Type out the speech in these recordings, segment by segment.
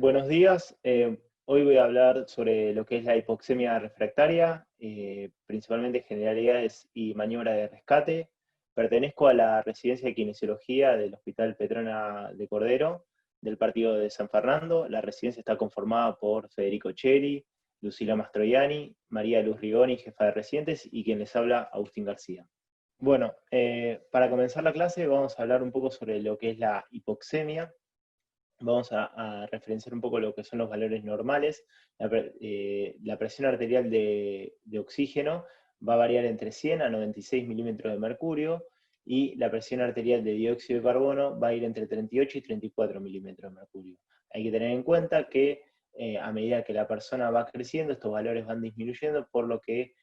Buenos días. Hoy voy a hablar sobre lo que es la hipoxemia refractaria, principalmente generalidades y maniobra de rescate. Pertenezco a la residencia de kinesiología del Hospital Petrona de Cordero, del partido de San Fernando. La residencia está conformada por Federico Cheli, Lucila Mastroianni, María Luz Rigoni, jefa de residentes, y quien les habla, Agustín García. Bueno, para comenzar la clase vamos a hablar un poco sobre lo que es la hipoxemia. Vamos a referenciar un poco lo que son los valores normales. La presión arterial de oxígeno va a variar entre 100 a 96 milímetros de mercurio, y la presión arterial de dióxido de carbono va a ir entre 38 y 34 milímetros de mercurio. Hay que tener en cuenta que a medida que la persona va creciendo, estos valores van disminuyendo, por lo que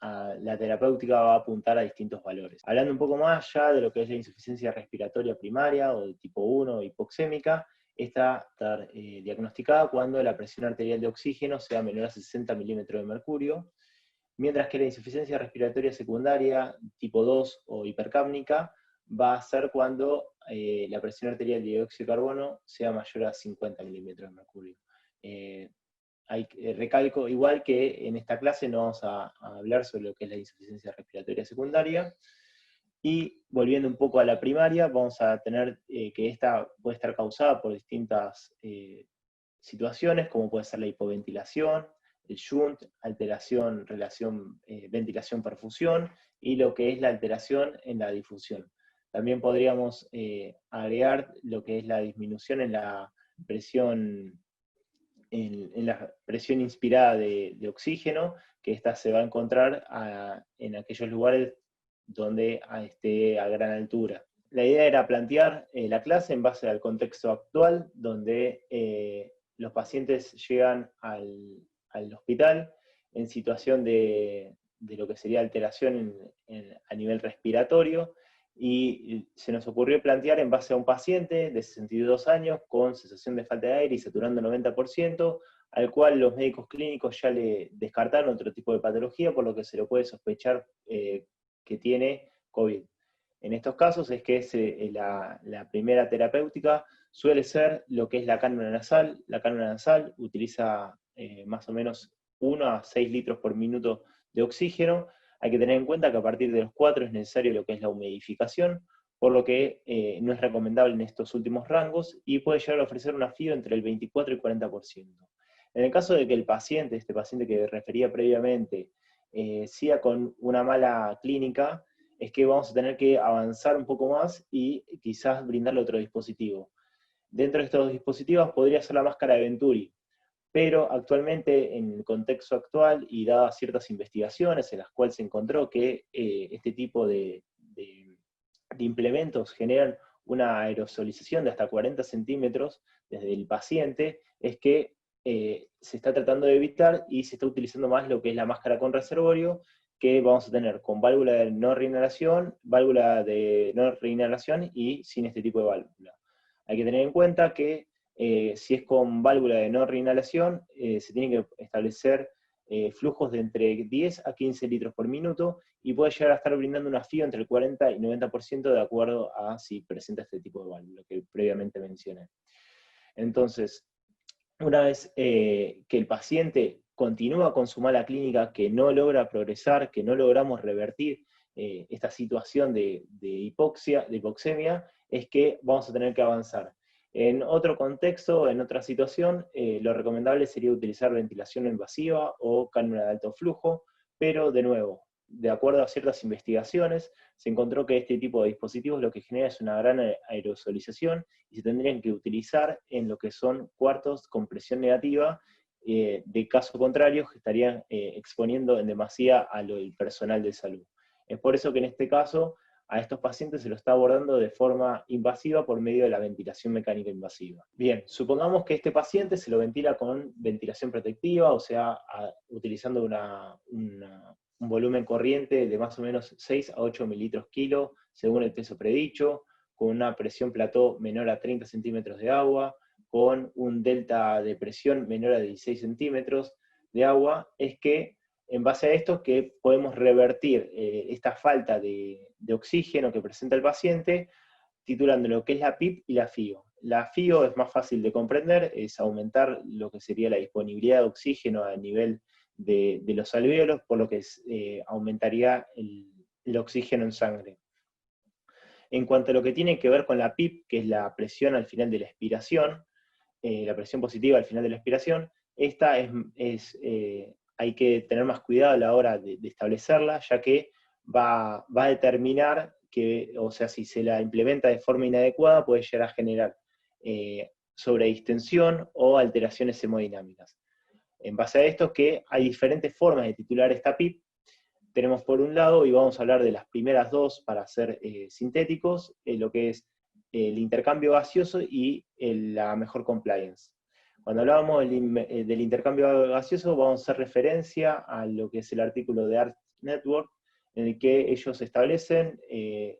la terapéutica va a apuntar a distintos valores. Hablando un poco más ya de lo que es la insuficiencia respiratoria primaria o de tipo 1 hipoxémica, está diagnosticada cuando la presión arterial de oxígeno sea menor a 60 milímetros de mercurio, mientras que la insuficiencia respiratoria secundaria tipo 2 o hipercápnica va a ser cuando la presión arterial de dióxido de carbono sea mayor a 50 milímetros de mercurio. Recalco igual que en esta clase no vamos a hablar sobre lo que es la insuficiencia respiratoria secundaria. Y volviendo un poco a la primaria, vamos a tener que esta puede estar causada por distintas situaciones, como puede ser la hipoventilación, el shunt, alteración, relación ventilación-perfusión, y lo que es la alteración en la difusión. También podríamos agregar lo que es la disminución en la presión inspirada de oxígeno, que esta se va a encontrar en aquellos lugares donde esté a gran altura. La idea era plantear la clase en base al contexto actual, donde los pacientes llegan al hospital en situación de lo que sería alteración a nivel respiratorio, y se nos ocurrió plantear en base a un paciente de 62 años con sensación de falta de aire y saturando 90%, al cual los médicos clínicos ya le descartaron otro tipo de patología, por lo que se lo puede sospechar que tiene COVID. En estos casos es que la primera terapéutica suele ser lo que es la cánula nasal. La cánula nasal utiliza más o menos 1 a 6 litros por minuto de oxígeno. Hay que tener en cuenta que a partir de los 4 es necesario lo que es la humidificación, por lo que no es recomendable en estos últimos rangos, y puede llegar a ofrecer una FIO entre el 24 y 40%. En el caso de que el paciente, este paciente que refería previamente, siga con una mala clínica, es que vamos a tener que avanzar un poco más y quizás brindarle otro dispositivo. Dentro de estos dispositivos podría ser la máscara de Venturi, pero actualmente, en el contexto actual, y dadas ciertas investigaciones en las cuales se encontró que este tipo de implementos generan una aerosolización de hasta 40 centímetros desde el paciente, es que se está tratando de evitar y se está utilizando más lo que es la máscara con reservorio, que vamos a tener con válvula de no reinhalación y sin este tipo de válvula. Hay que tener en cuenta que si es con válvula de no reinhalación, se tienen que establecer flujos de entre 10 a 15 litros por minuto, y puede llegar a estar brindando una FIO entre el 40 y 90% de acuerdo a si presenta este tipo de válvula que previamente mencioné. Entonces, una vez que el paciente continúa con su mala clínica, que no logra progresar, que no logramos revertir esta situación de hipoxemia, es que vamos a tener que avanzar. En otro contexto, en otra situación, lo recomendable sería utilizar ventilación invasiva o cánula de alto flujo, pero de nuevo, de acuerdo a ciertas investigaciones, se encontró que este tipo de dispositivos lo que genera es una gran aerosolización, y se tendrían que utilizar en lo que son cuartos con presión negativa, de caso contrario estarían exponiendo en demasía al personal de salud. Es por eso que en este caso a estos pacientes se lo está abordando de forma invasiva por medio de la ventilación mecánica invasiva. Bien, supongamos que este paciente se lo ventila con ventilación protectiva, o sea, utilizando un volumen corriente de más o menos 6 a 8 mililitros kilo, según el peso predicho, con una presión plató menor a 30 centímetros de agua, con un delta de presión menor a 16 centímetros de agua, es que en base a esto que podemos revertir esta falta de oxígeno que presenta el paciente, titulando lo que es la PIP y la FIO. La FIO es más fácil de comprender, es aumentar lo que sería la disponibilidad de oxígeno a nivel de los alvéolos, por lo que aumentaría el oxígeno en sangre. En cuanto a lo que tiene que ver con la PIP, que es la presión al final de la expiración, la presión positiva al final de la expiración, esta hay que tener más cuidado a la hora de establecerla, ya que va a determinar que, o sea, si se la implementa de forma inadecuada, puede llegar a generar sobredistensión o alteraciones hemodinámicas. En base a esto, que hay diferentes formas de titular esta PIP. Tenemos por un lado, y vamos a hablar de las primeras dos para ser sintéticos, lo que es el intercambio gaseoso y la mejor compliance. Cuando hablábamos del intercambio gaseoso, vamos a hacer referencia a lo que es el artículo de Art Network, en el que ellos establecen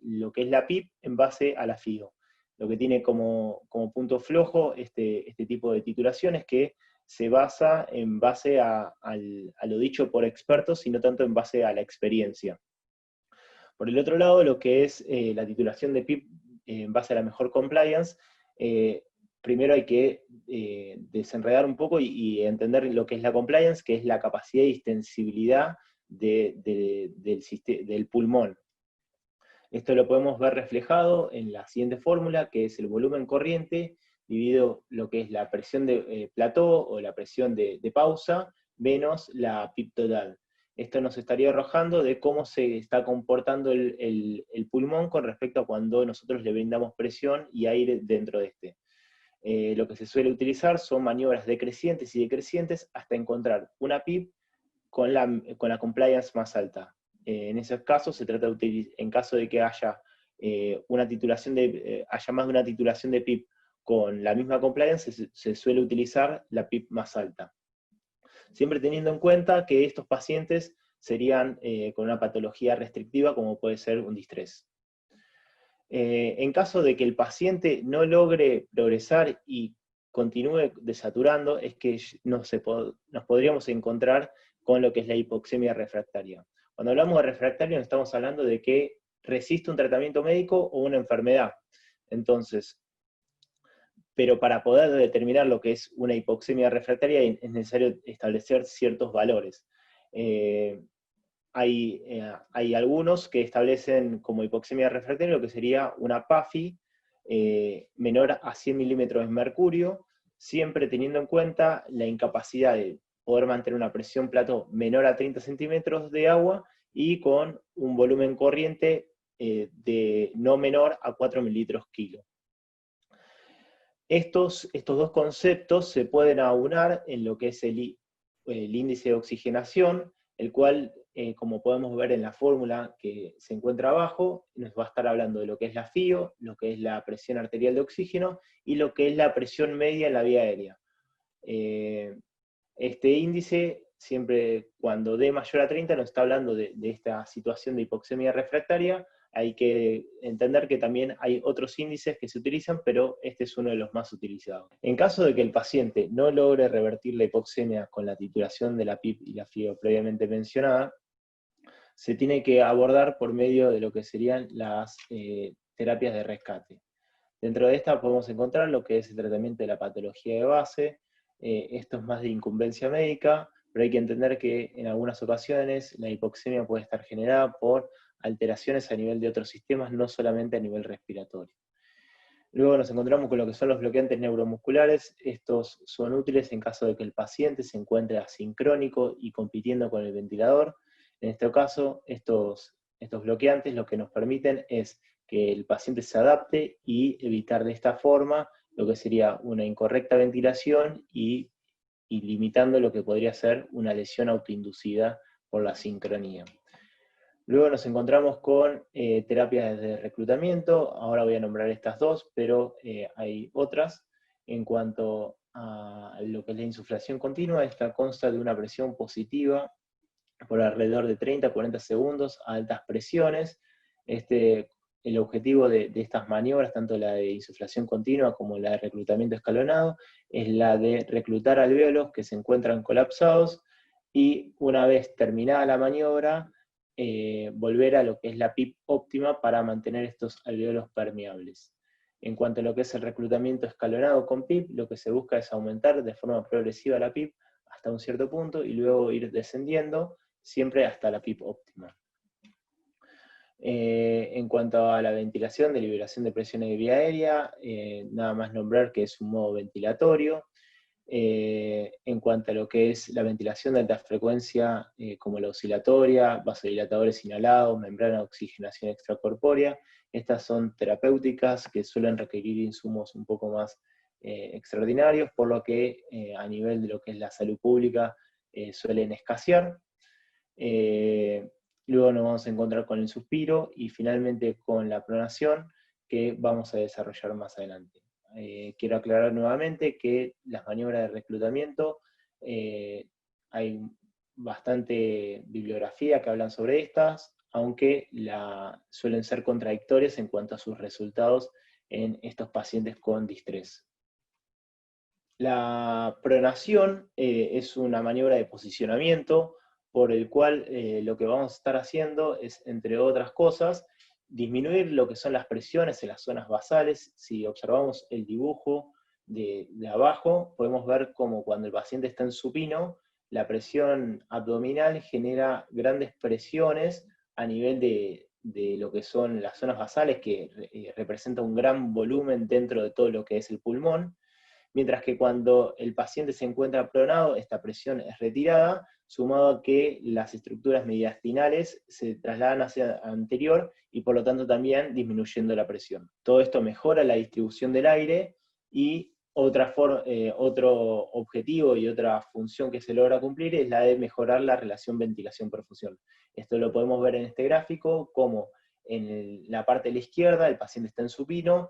lo que es la PIP en base a la FIO. Lo que tiene como punto flojo este tipo de titulaciones, que se basa en base a lo dicho por expertos y no tanto en base a la experiencia. Por el otro lado, lo que es la titulación de PIP en base a la mejor compliance, primero hay que desenredar un poco y entender lo que es la compliance, que es la capacidad y extensibilidad del pulmón. Esto lo podemos ver reflejado en la siguiente fórmula, que es el volumen corriente dividido lo que es la presión de plató o la presión de pausa, menos la PIP total. Esto nos estaría arrojando de cómo se está comportando el pulmón con respecto a cuando nosotros le brindamos presión y aire dentro de este. Lo que se suele utilizar son maniobras decrecientes y decrecientes hasta encontrar una PIP con la compliance más alta. En esos casos se trata de utilizar, en caso de que haya haya más de una titulación de PIP con la misma compliance, se suele utilizar la PIP más alta. Siempre teniendo en cuenta que estos pacientes serían con una patología restrictiva, como puede ser un distrés. En caso de que el paciente no logre progresar y continúe desaturando, es que nos podríamos encontrar con lo que es la hipoxemia refractaria. Cuando hablamos de refractario, no estamos hablando de que resiste un tratamiento médico o una enfermedad. Entonces, pero para poder determinar lo que es una hipoxemia refractaria es necesario establecer ciertos valores. Hay algunos que establecen como hipoxemia refractaria lo que sería una PAFI menor a 100 milímetros de mercurio, siempre teniendo en cuenta la incapacidad de poder mantener una presión plató menor a 30 centímetros de agua y con un volumen corriente de no menor a 4 mililitros kilo. Estos dos conceptos se pueden aunar en lo que es el índice de oxigenación, el cual, como podemos ver en la fórmula que se encuentra abajo, nos va a estar hablando de lo que es la FIO, lo que es la presión arterial de oxígeno, y lo que es la presión media en la vía aérea. Este índice, siempre cuando D mayor a 30, nos está hablando de esta situación de hipoxemia refractaria. Hay que entender que también hay otros índices que se utilizan, pero este es uno de los más utilizados. En caso de que el paciente no logre revertir la hipoxemia con la titulación de la PIP y la FIO previamente mencionada, se tiene que abordar por medio de lo que serían las terapias de rescate. Dentro de esta podemos encontrar lo que es el tratamiento de la patología de base. Esto es más de incumbencia médica, pero hay que entender que en algunas ocasiones la hipoxemia puede estar generada por alteraciones a nivel de otros sistemas, no solamente a nivel respiratorio. Luego nos encontramos con lo que son los bloqueantes neuromusculares. Estos son útiles en caso de que el paciente se encuentre asincrónico y compitiendo con el ventilador. En este caso, estos bloqueantes lo que nos permiten es que el paciente se adapte y evitar de esta forma lo que sería una incorrecta ventilación y limitando lo que podría ser una lesión autoinducida por la sincronía. Luego nos encontramos con terapias de reclutamiento. Ahora voy a nombrar estas dos, pero hay otras. En cuanto a lo que es la insuflación continua, esta consta de una presión positiva por alrededor de 30 a 40 segundos a altas presiones. El objetivo de estas maniobras, tanto la de insuflación continua como la de reclutamiento escalonado, es la de reclutar alvéolos que se encuentran colapsados, y una vez terminada la maniobra, volver a lo que es la PIP óptima para mantener estos alvéolos permeables. En cuanto a lo que es el reclutamiento escalonado con PIP, lo que se busca es aumentar de forma progresiva la PIP hasta un cierto punto y luego ir descendiendo, siempre hasta la PIP óptima. En cuanto a la ventilación de liberación de presiones de vía aérea, nada más nombrar que es un modo ventilatorio. En cuanto a lo que es la ventilación de alta frecuencia, como la oscilatoria, vasodilatadores inhalados, membrana de oxigenación extracorpórea, estas son terapéuticas que suelen requerir insumos un poco más extraordinarios, por lo que a nivel de lo que es la salud pública suelen escasear. Luego nos vamos a encontrar con el suspiro y finalmente con la pronación, que vamos a desarrollar más adelante. Quiero aclarar nuevamente que las maniobras de reclutamiento, hay bastante bibliografía que hablan sobre estas, aunque suelen ser contradictorias en cuanto a sus resultados en estos pacientes con distrés. La pronación es una maniobra de posicionamiento por el cual lo que vamos a estar haciendo es, entre otras cosas, disminuir lo que son las presiones en las zonas basales. Si observamos el dibujo de abajo, podemos ver como cuando el paciente está en supino, la presión abdominal genera grandes presiones a nivel de lo que son las zonas basales, que representa un gran volumen dentro de todo lo que es el pulmón, mientras que cuando el paciente se encuentra pronado, esta presión es retirada, sumado a que las estructuras mediastinales se trasladan hacia anterior y por lo tanto también disminuyendo la presión. Todo esto mejora la distribución del aire y otro objetivo y otra función que se logra cumplir es la de mejorar la relación ventilación-perfusión. Esto lo podemos ver en este gráfico, como en la parte de la izquierda el paciente está en supino,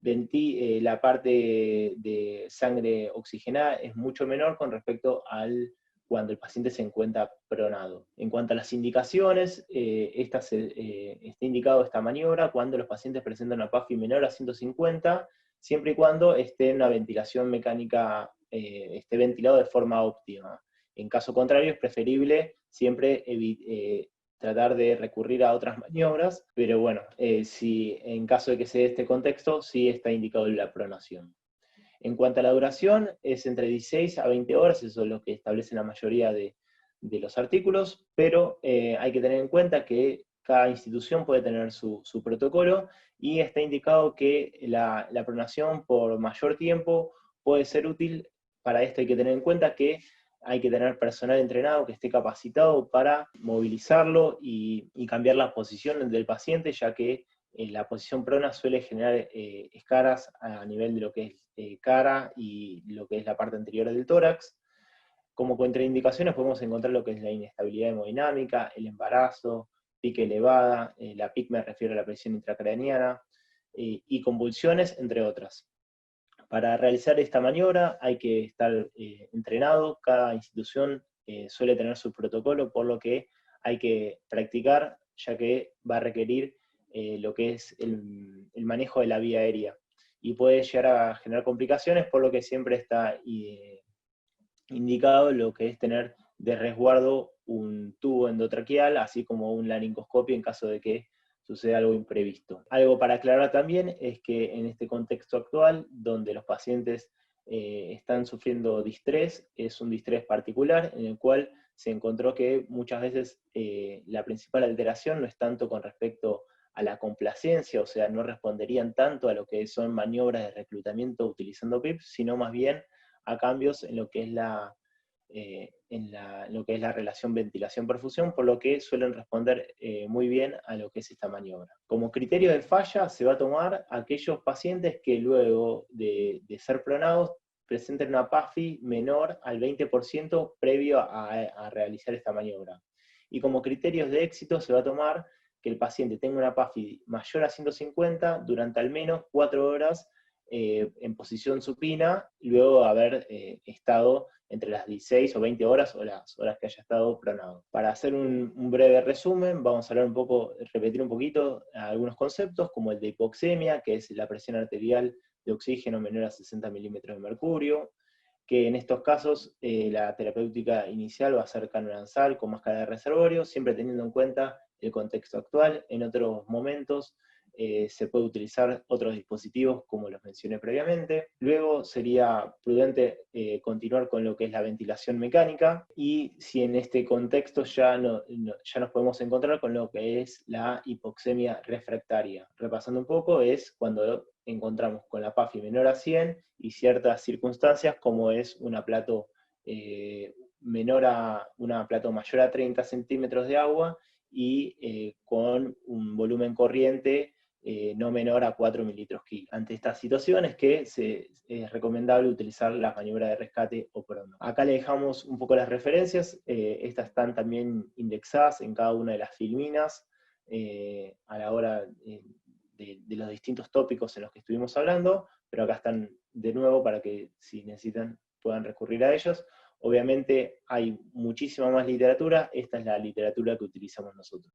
la parte de sangre oxigenada es mucho menor con respecto al cuando el paciente se encuentra pronado. En cuanto a las indicaciones, está indicado esta maniobra cuando los pacientes presentan una PAFI menor a 150, siempre y cuando esté en una ventilación mecánica, esté ventilado de forma óptima. En caso contrario, es preferible siempre tratar de recurrir a otras maniobras, pero bueno, si en caso de que se dé este contexto, sí está indicado la pronación. En cuanto a la duración, es entre 16 a 20 horas, eso es lo que establece la mayoría de los artículos, pero hay que tener en cuenta que cada institución puede tener su protocolo, y está indicado que la pronación por mayor tiempo puede ser útil. Para esto hay que tener en cuenta que hay que tener personal entrenado que esté capacitado para movilizarlo y cambiar la posición del paciente, ya que la posición prona suele generar escaras a nivel de lo que es cara y lo que es la parte anterior del tórax. Como contraindicaciones podemos encontrar lo que es la inestabilidad hemodinámica, el embarazo, PIC elevada, la PIC me refiero a la presión intracraneana, y convulsiones, entre otras. Para realizar esta maniobra hay que estar entrenado, cada institución suele tener su protocolo, por lo que hay que practicar, ya que va a requerir lo que es el manejo de la vía aérea, y puede llegar a generar complicaciones, por lo que siempre está indicado lo que es tener de resguardo un tubo endotraqueal, así como un laringoscopio en caso de que suceda algo imprevisto. Algo para aclarar también es que en este contexto actual, donde los pacientes están sufriendo distrés, es un distrés particular en el cual se encontró que muchas veces la principal alteración no es tanto con respecto a la complacencia, o sea, no responderían tanto a lo que son maniobras de reclutamiento utilizando PIP, sino más bien a cambios en lo que es lo que es la relación ventilación-perfusión, por lo que suelen responder muy bien a lo que es esta maniobra. Como criterio de falla se va a tomar aquellos pacientes que luego de ser pronados presenten una PAFI menor al 20% previo a realizar esta maniobra. Y como criterios de éxito se va a tomar que el paciente tenga una PAFI mayor a 150 durante al menos 4 horas en posición supina, luego de haber estado entre las 16 o 20 horas o las horas que haya estado pronado. Para hacer un breve resumen, vamos a hablar repetir un poquito algunos conceptos, como el de hipoxemia, que es la presión arterial de oxígeno menor a 60 milímetros de mercurio, que en estos casos la terapéutica inicial va a ser canoranzal con máscara de reservorio, siempre teniendo en cuenta el contexto actual. En otros momentos se puede utilizar otros dispositivos como los mencioné previamente. Luego sería prudente continuar con lo que es la ventilación mecánica, y si en este contexto ya nos podemos encontrar con lo que es la hipoxemia refractaria. Repasando un poco, es cuando encontramos con la PAFI menor a 100 y ciertas circunstancias como es un aplato mayor a 30 centímetros de agua y con un volumen corriente no menor a 4 mililitros kilo. Ante estas situaciones es recomendable utilizar la maniobra de rescate o prono. Acá le dejamos un poco las referencias, estas están también indexadas en cada una de las filminas a la hora de los distintos tópicos en los que estuvimos hablando, pero acá están de nuevo para que si necesitan puedan recurrir a ellos. Obviamente hay muchísima más literatura, esta es la literatura que utilizamos nosotros.